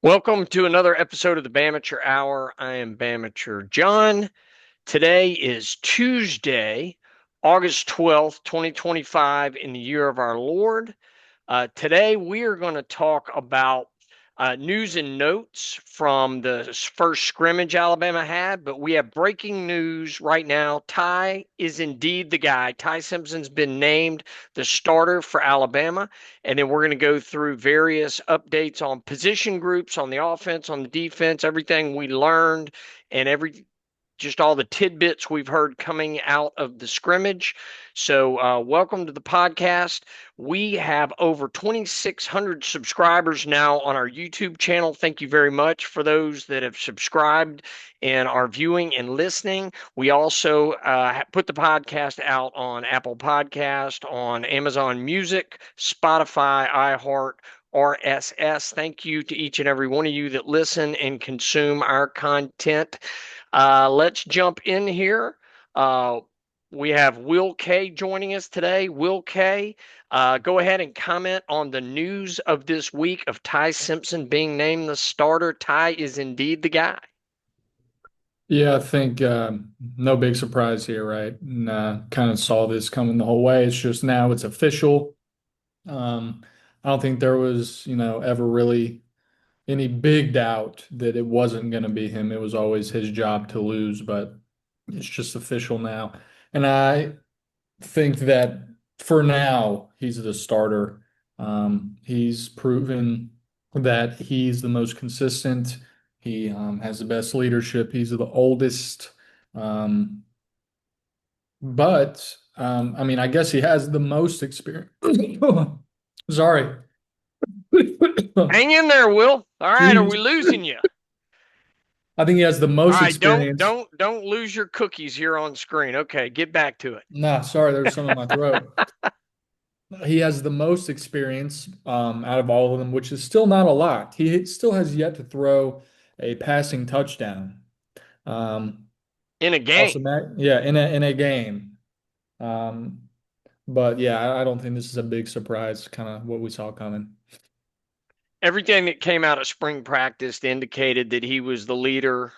Welcome to another episode of the Bamateur Hour. I am Bamateur John. Today is Tuesday, August 12th, 2025, in the year of our Lord. Today we are going to talk about news and notes from the first scrimmage Alabama had, but we have breaking news right now. Ty is indeed the guy. Ty Simpson's been named the starter for Alabama, and then we're going to go through various updates on position groups, on the offense, on the defense, everything we learned, and just all the tidbits we've heard coming out of the scrimmage. So, welcome to the podcast. We have over 2,600 subscribers now on our YouTube channel. Thank you very much for those that have subscribed and are viewing and listening. We also put the podcast out on Apple Podcast, on Amazon Music, Spotify, iHeart, RSS. Thank you to each and every one of you that listen and consume our content. Let's jump in here. Uh, we have Will K joining us today. Will K, go ahead and comment on the news of this week of Ty Simpson being named the starter. Ty is indeed the guy. Yeah, I think no big surprise here, right? And kind of saw this coming the whole way. It's just now it's official. I don't think there was, ever really any big doubt that it wasn't going to be him. It was always his job to lose, but it's just official now. And I think that for now, he's the starter. He's proven that he's the most consistent. He has the best leadership. He's the oldest. Um, I mean, I guess he has the most experience. Sorry. Hang in there, Will. All right, are Jeez. we losing you? I think he has the All most right, don't experience. don't don't lose your cookies here on screen. Okay, get back to it. Nah, sorry, there's some in my throat. He has the most experience out of all of them, which is still not a lot. He still has yet to throw a passing touchdown. Um, In a game. also, yeah, in a game. Um, but yeah, I don't think this is a big surprise. Kind of what we saw coming. Everything that came out of spring practice indicated that he was the leader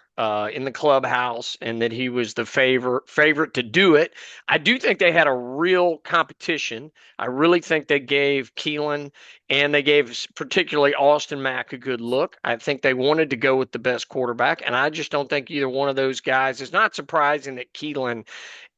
in the clubhouse and that he was the favorite to do it. I do think they had a real competition. I really think they gave Keelon and they gave particularly Austin Mack a good look. I think they wanted to go with the best quarterback, and I just don't think either one of those guys. It's not surprising that Keelon,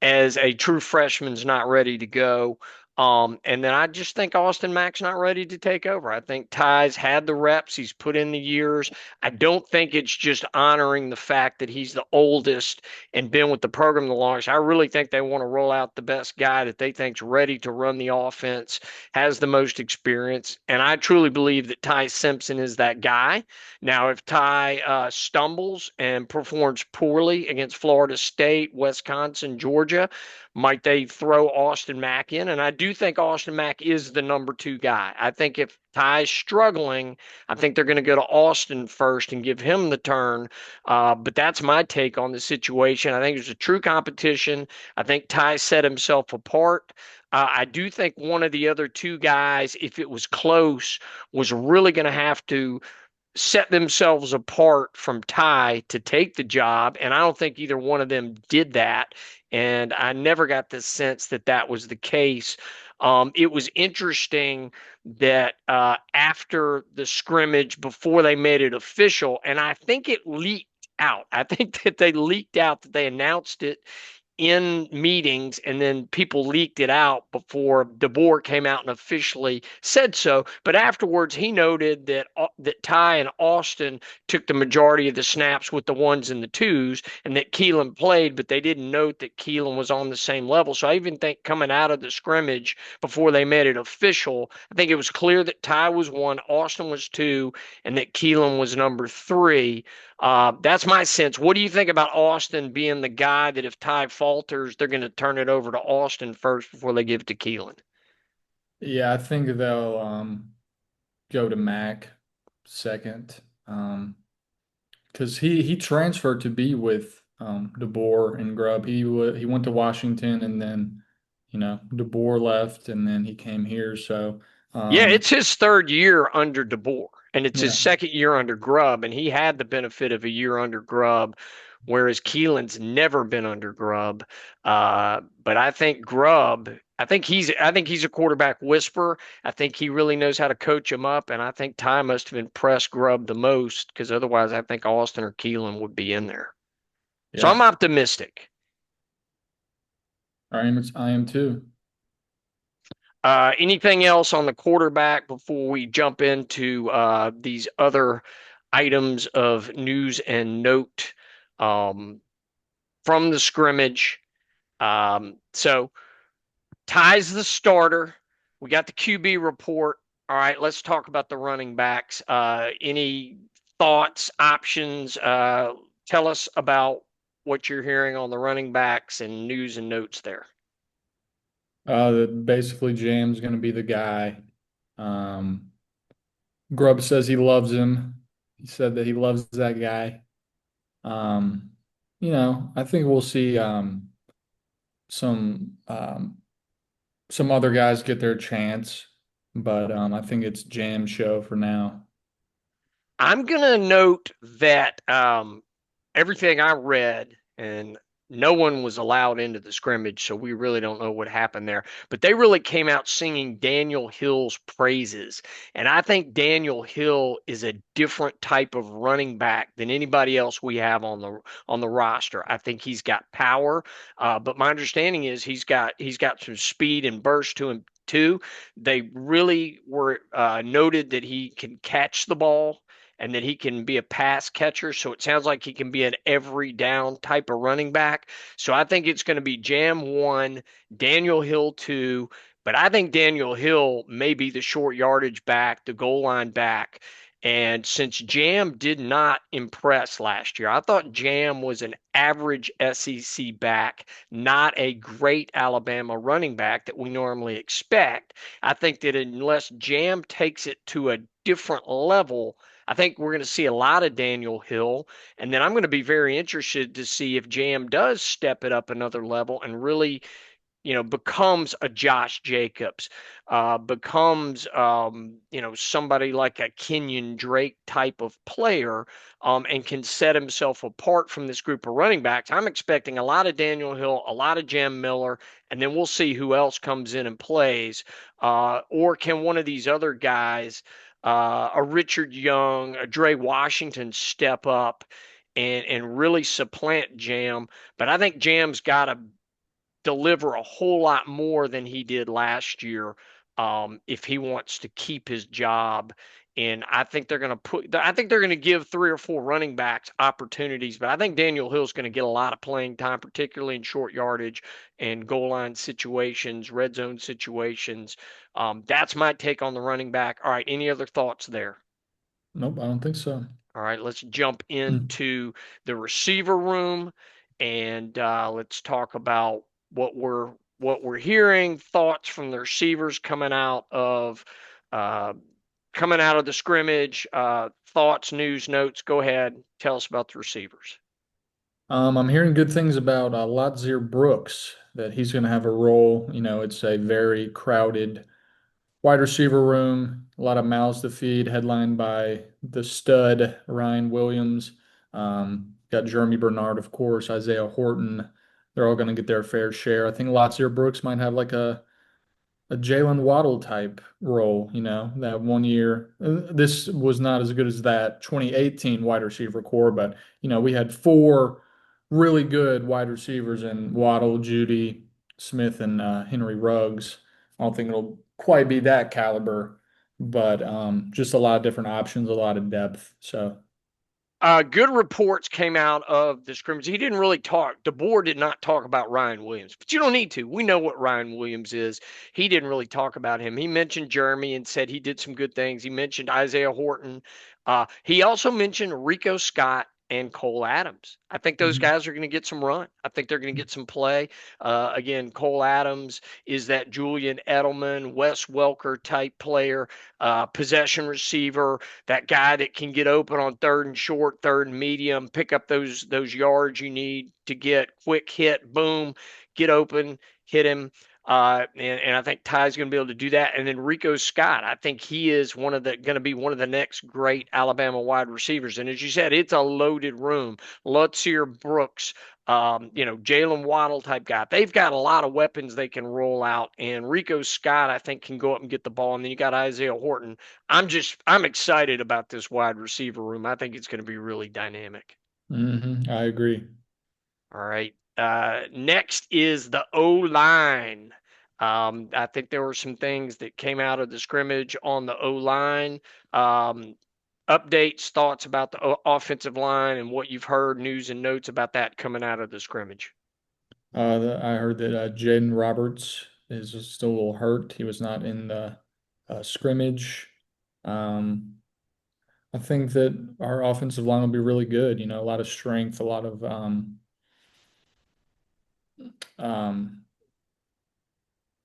as a true freshman, is not ready to go. And then I just think Austin Mack's not ready to take over. I think Ty's had the reps, he's put in the years. I don't think it's just honoring the fact that he's the oldest and been with the program the longest. I really think they want to roll out the best guy that they think's ready to run the offense, has the most experience, and I truly believe that Ty Simpson is that guy. Now, if Ty stumbles and performs poorly against Florida State, Wisconsin, Georgia, might they throw Austin Mack in? And I do think Austin Mack is the number two guy. I think if Ty's struggling, I think they're going to go to Austin first and give him the turn. But that's my take on the situation. I think it's a true competition. I think Ty set himself apart. I do think one of the other two guys, if it was close, was really going to have to set themselves apart from Ty to take the job. And I don't think either one of them did that. And I never got the sense that that was the case. It was interesting that after the scrimmage, before they made it official, and I think it leaked out. I think that they leaked out that they announced it in meetings, and then people leaked it out before DeBoer came out and officially said so. But afterwards, he noted that Ty and Austin took the majority of the snaps with the ones and the twos, and that Keelon played, but they didn't note that Keelon was on the same level. So I even think coming out of the scrimmage before they made it official, I think it was clear that Ty was one, Austin was two, and that Keelon was number three. That's my sense. What do you think about Austin being the guy that if Ty falters, they're going to turn it over to Austin first before they give it to Keelan? Yeah, I think they'll go to Mac second. Because he transferred to be with DeBoer and Grubb. He went to Washington, and then DeBoer left, and then he came here. So Yeah, um, it's his third year under DeBoer. And it's his Yeah. second year under Grubb, and he had the benefit of a year under Grubb, whereas Keelan's never been under Grubb. But I think Grubb, I think he's a quarterback whisperer. I think he really knows how to coach him up, and I think Ty must have impressed Grubb the most because otherwise, I think Austin or Keelan would be in there. So Yeah. I'm optimistic. I am too. Anything else on the quarterback before we jump into these other items of news and note from the scrimmage? So Ty's the starter. We got the QB report. All right, let's talk about the running backs. Any thoughts, options? Tell us about what you're hearing on the running backs and news and notes there. That basically Jam's going to be the guy. Um, Grubb says he loves him. He said that he loves that guy. Um, I think we'll see some some other guys get their chance, but I think it's Jam show for now. I'm gonna note that everything I read, and no one was allowed into the scrimmage, so we really don't know what happened there. But they really came out singing Daniel Hill's praises, and I think Daniel Hill is a different type of running back than anybody else we have on the roster. I think he's got power, but my understanding is he's got some speed and burst to him too. They really were noted that he can catch the ball and that he can be a pass catcher. So it sounds like he can be an every down type of running back. So I think it's going to be Jam one, Daniel Hill two, but I think Daniel Hill may be the short yardage back, the goal line back. And since Jam did not impress last year, I thought Jam was an average SEC back, not a great Alabama running back that we normally expect. I think that unless Jam takes it to a different level, I think we're going to see a lot of Daniel Hill. And then I'm going to be very interested to see if Jam does step it up another level and really, becomes a Josh Jacobs, becomes, somebody like a Kenyon Drake type of player, and can set himself apart from this group of running backs. I'm expecting a lot of Daniel Hill, a lot of Jam Miller, and then we'll see who else comes in and plays. Or can one of these other guys, a Richard Young, a Dre Washington, step up and really supplant Jam? But I think Jam's got to deliver a whole lot more than he did last year, if he wants to keep his job. And I think they're going to give three or four running backs opportunities, but I think Daniel Hill's going to get a lot of playing time, particularly in short yardage and goal line situations, red zone situations. That's my take on the running back. All right. Any other thoughts there? Nope, I don't think so. All right, let's jump into the receiver room and let's talk about what we're hearing, thoughts from the receivers uh, coming out of the scrimmage, thoughts, news, notes. Go ahead, tell us about the receivers. I'm hearing good things about Latzir Brooks, that he's going to have a role. It's a very crowded wide receiver room, a lot of mouths to feed, headlined by the stud Ryan Williams. Got Germie Bernard, of course, Isaiah Horton. They're all going to get their fair share. I think Latzir Brooks might have like a Jalen Waddle type role, that one year. This was not as good as that 2018 wide receiver core, but, we had four really good wide receivers in Waddle, Judy, Smith, and Henry Ruggs. I don't think it'll quite be that caliber, but just a lot of different options, a lot of depth. So, Good reports came out of the scrimmage. He didn't really talk. DeBoer did not talk about Ryan Williams, but you don't need to. We know what Ryan Williams is. He didn't really talk about him. He mentioned Jeremy and said he did some good things. He mentioned Isaiah Horton. He also mentioned Rico Scott and Cole Adams. I think those mhm. guys are going to get some run. I think they're going to get some play. Again, Cole Adams is that Julian Edelman, Wes Welker type player, possession receiver, that guy that can get open on third and short, third and medium, pick up those yards you need to get quick hit, boom, get open, hit him. And I think Ty's going to be able to do that. And then Rico Scott, I think he is going to be one of the next great Alabama wide receivers. And as you said, it's a loaded room. Lutzier, Brooks, Jalen Waddle type guy. They've got a lot of weapons they can roll out. And Rico Scott, I think, can go up and get the ball. And then you got Isaiah Horton. I'm excited about this wide receiver room. I think it's going to be really dynamic. I agree. All right. Next is the O line. I think there were some things that came out of the scrimmage on the O line. Um, Updates, thoughts about the offensive line, and what you've heard, news and notes about that coming out of the scrimmage. I heard that Jaden Roberts is still a little hurt. He was not in the scrimmage. Um, I think that our offensive line will be really good. You know, a lot of strength, a lot of um,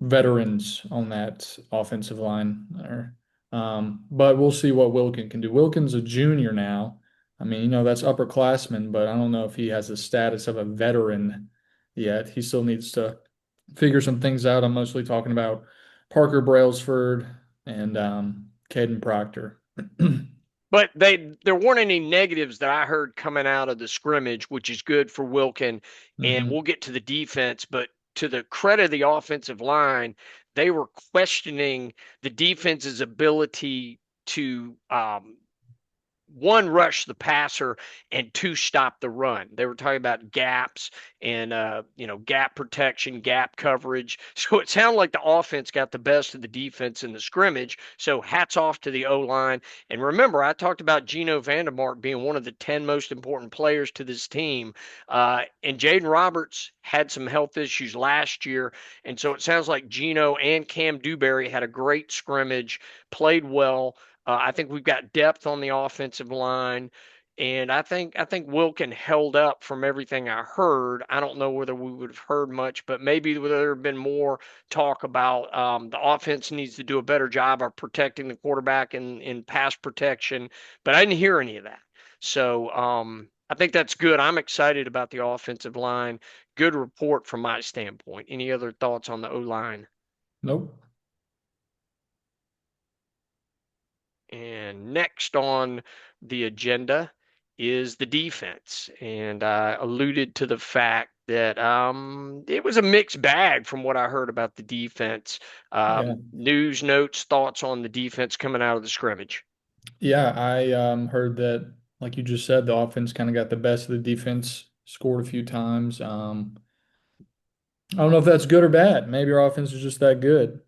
veterans on that offensive line there. But we'll see what Wilkin can do. Wilkin's a junior now. I mean, you know, that's upperclassman, but I don't know if he has the status of a veteran yet. He still needs to figure some things out. I'm mostly talking about Parker Brailsford and Caden Proctor. But there weren't any negatives that I heard coming out of the scrimmage, which is good for Wilkin. And hmm we'll get to the defense, but to the credit of the offensive line, they were questioning the defense's ability to one, rush the passer, and two, stop the run. They were talking about gaps and gap protection, gap coverage. So it sounded like the offense got the best of the defense in the scrimmage. So hats off to the O line. And remember, I talked about Geno Vandermark being one of the 10 most important players to this team. And Jaden Roberts had some health issues last year, and so it sounds like Geno and Cam Dewberry had a great scrimmage, played well. I think we've got depth on the offensive line, and I think Wilkin held up from everything I heard. I don't know whether we would have heard much, but maybe there have been more talk about the offense needs to do a better job of protecting the quarterback in pass protection. But I didn't hear any of that. So I think that's good. I'm excited about the offensive line. Good report from my standpoint. Any other thoughts on the O line? Nope. And next on the agenda is the defense. And I alluded to the fact that it was a mixed bag from what I heard about the defense. Yeah. News, notes, thoughts on the defense coming out of the scrimmage. Yeah, I heard that, like you just said, the offense kind of got the best of the defense, scored a few times. I don't know if that's good or bad. Maybe our offense is just that good.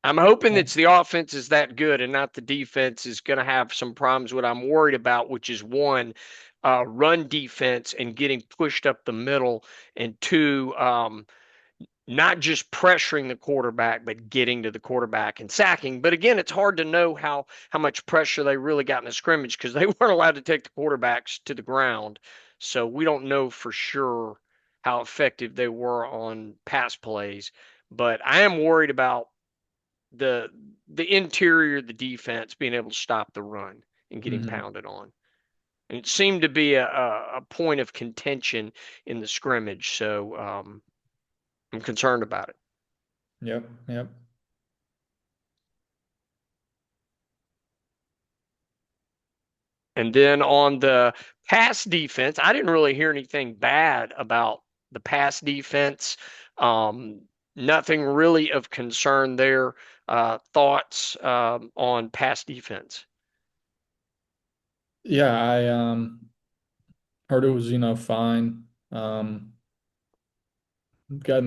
I'm hoping it's the offense is that good and not the defense is going to have some problems. What I'm worried about, which is one, run defense and getting pushed up the middle, and two, not just pressuring the quarterback, but getting to the quarterback and sacking. But again, it's hard to know how much pressure they really got in the scrimmage because they weren't allowed to take the quarterbacks to the ground. So we don't know for sure how effective they were on pass plays. But I am worried about the the interior of the defense being able to stop the run and getting hmm pounded on. And it seemed to be a point of contention in the scrimmage. So I'm concerned about it. Yep, yep. And then on the pass defense, I didn't really hear anything bad about the pass defense. Um, Nothing really of concern there. Thoughts on pass defense? Yeah, I heard it was, you know, fine. Gotten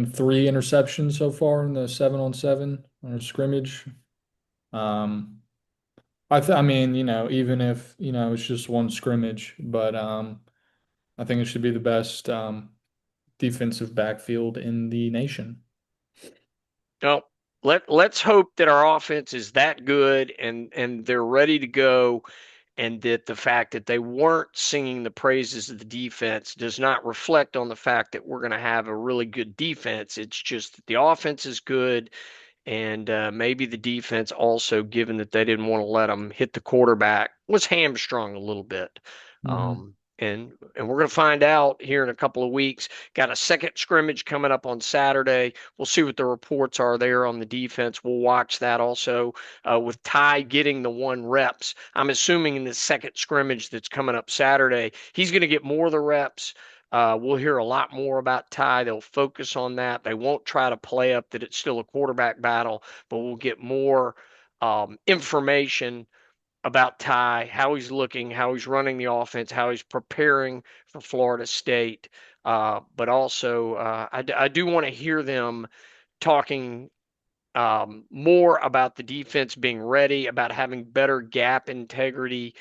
3 interceptions so far in the 7-on-7 on a scrimmage. Um, I mean, you know, even if, you know, it's just one scrimmage, but I think it should be the best defensive backfield in the nation. Well, let's hope that our offense is that good and they're ready to go, and that the fact that they weren't singing the praises of the defense does not reflect on the fact that we're going to have a really good defense. It's just that the offense is good, and maybe the defense also, given that they didn't want to let them hit the quarterback, was hamstrung a little bit. hmm And we're going to find out here in a couple of weeks. Got a second scrimmage coming up on Saturday. We'll see what the reports are there on the defense. We'll watch that also with Ty getting the 1 reps. I'm assuming in the second scrimmage that's coming up Saturday, he's going to get more of the reps. We'll hear a lot more about Ty. They'll focus on that. They won't try to play up that it's still a quarterback battle, but we'll get more information about Ty, how he's looking, how he's running the offense, how he's preparing for Florida State. But also, I do want to hear them talking more about the defense being ready, about having better gap integrity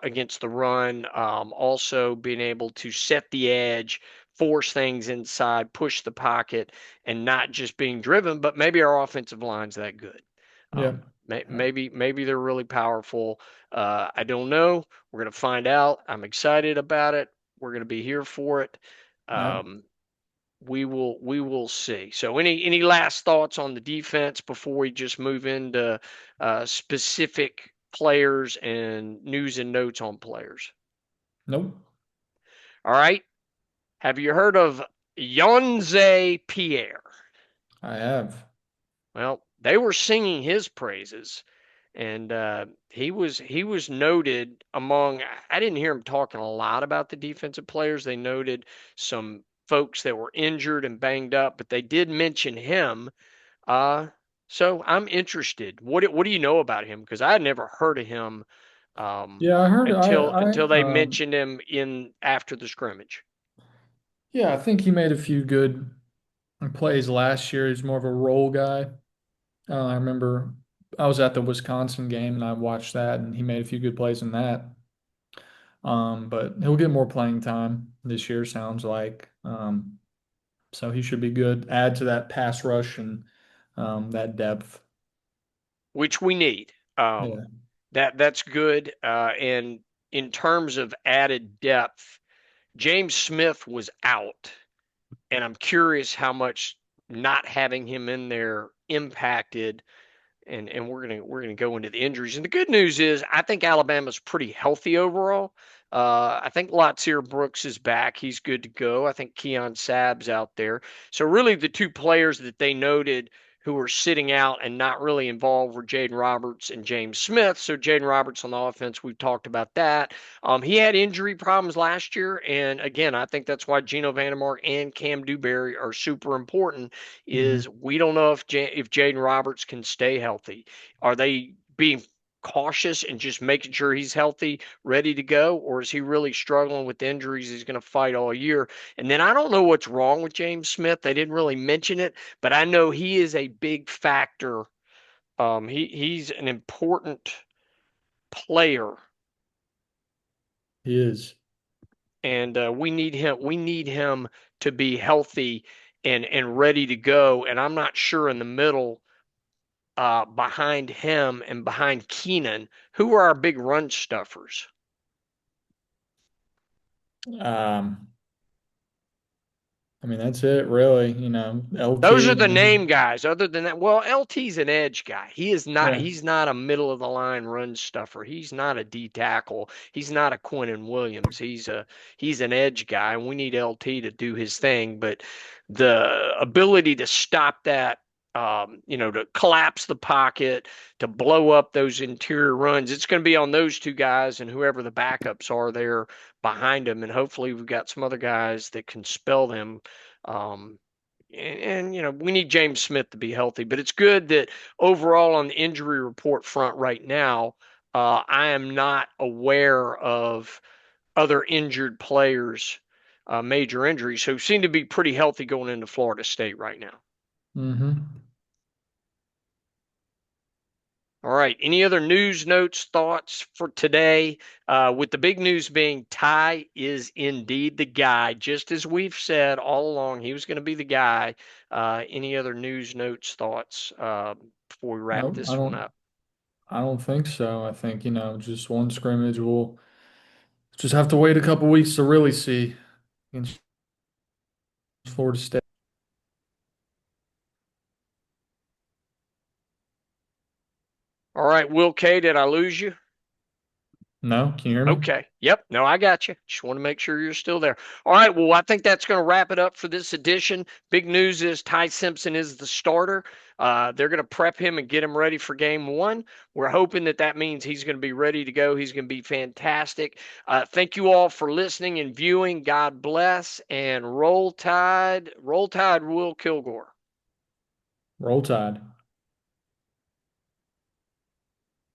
against the run, also being able to set the edge, force things inside, push the pocket, and not just being driven, but maybe our offensive line's that good. Yeah. Maybe they're really powerful. I don't know. We're gonna find out. I'm excited about it. We're gonna be here for it. Yeah. Um, we will see. So any last thoughts on the defense before we just move into specific players and news and notes on players? Nope. All right. Have you heard of Yonze Pierre? I have. Well, they were singing his praises, and he was noted among. I didn't hear him talking a lot about the defensive players. They noted some folks that were injured and banged up, but they did mention him. Uh, so I'm interested. What do you know about him? Because I had never heard of him Yeah, I heard. until they mentioned him in after the scrimmage. Yeah, I think he made a few good plays last year. He's more of a role guy. I remember I was at the Wisconsin game and I watched that, and he made a few good plays in that. But he'll get more playing time this year, sounds like. So he should be good. Add to that pass rush and that depth. Which we need. Yeah. That's good. And in terms of added depth, James Smith was out, and I'm curious how much not having him in there impacted. And we're gonna go into the injuries. And the good news is, I think Alabama's pretty healthy overall. I think Latsier Brooks is back; he's good to go. I think Keon Sabb's out there. So really, the two players that they noted who were sitting out and not really involved were Jaden Roberts and James Smith. So Jaden Roberts on the offense, we've talked about that. He had injury problems last year, and again, I think that's why Geno Vandermark and Cam Dewberry are super important. Mhm. Is we don't know if Jaden Roberts can stay healthy. Are they being cautious and just making sure he's healthy, ready to go, or is he really struggling with injuries? He's going to fight all year. And then I don't know what's wrong with James Smith. They didn't really mention it, but I know he is a big factor. He's an important player, He is. and we need him. We need him to be healthy and ready to go. And I'm not sure in the middle behind him and behind Keenan, who are our big run stuffers. Um, I mean, that's it, really. Those LT are the name and guys. Other than that, well, LT's an edge guy. He is not. yeah. He's not a middle of the line run stuffer. He's not a D tackle. He's not a Quinnen Williams. He's an edge guy, and we need LT to do his thing. But the ability to stop that, to collapse the pocket, to blow up those interior runs, it's going to be on those two guys and whoever the backups are there behind them. And hopefully, we've got some other guys that can spell them. Um, and we need James Smith to be healthy, but it's good that overall on the injury report front right now, I am not aware of other injured players, major injuries, who seem to be pretty healthy going into Florida State right now. Mm-hmm. All right. Any other news, notes, thoughts for today? With the big news being Ty is indeed the guy, just as we've said all along, he was going to be the guy. Any other news, notes, thoughts before we wrap Nope, this one up? I don't think so. I think, just one scrimmage. We'll just have to wait a couple weeks to really see against Florida State. All right, Will K, did I lose you? No, can you hear me? Okay. Yep. No, I got you. Just want to make sure you're still there. All right. Well, I think that's going to wrap it up for this edition. Big news is Ty Simpson is the starter. They're going to prep him and get him ready for game one. We're hoping that that means he's going to be ready to go. He's going to be fantastic. Thank you all for listening and viewing. God bless and roll tide. Roll tide, Will Kilgore. Roll Tide.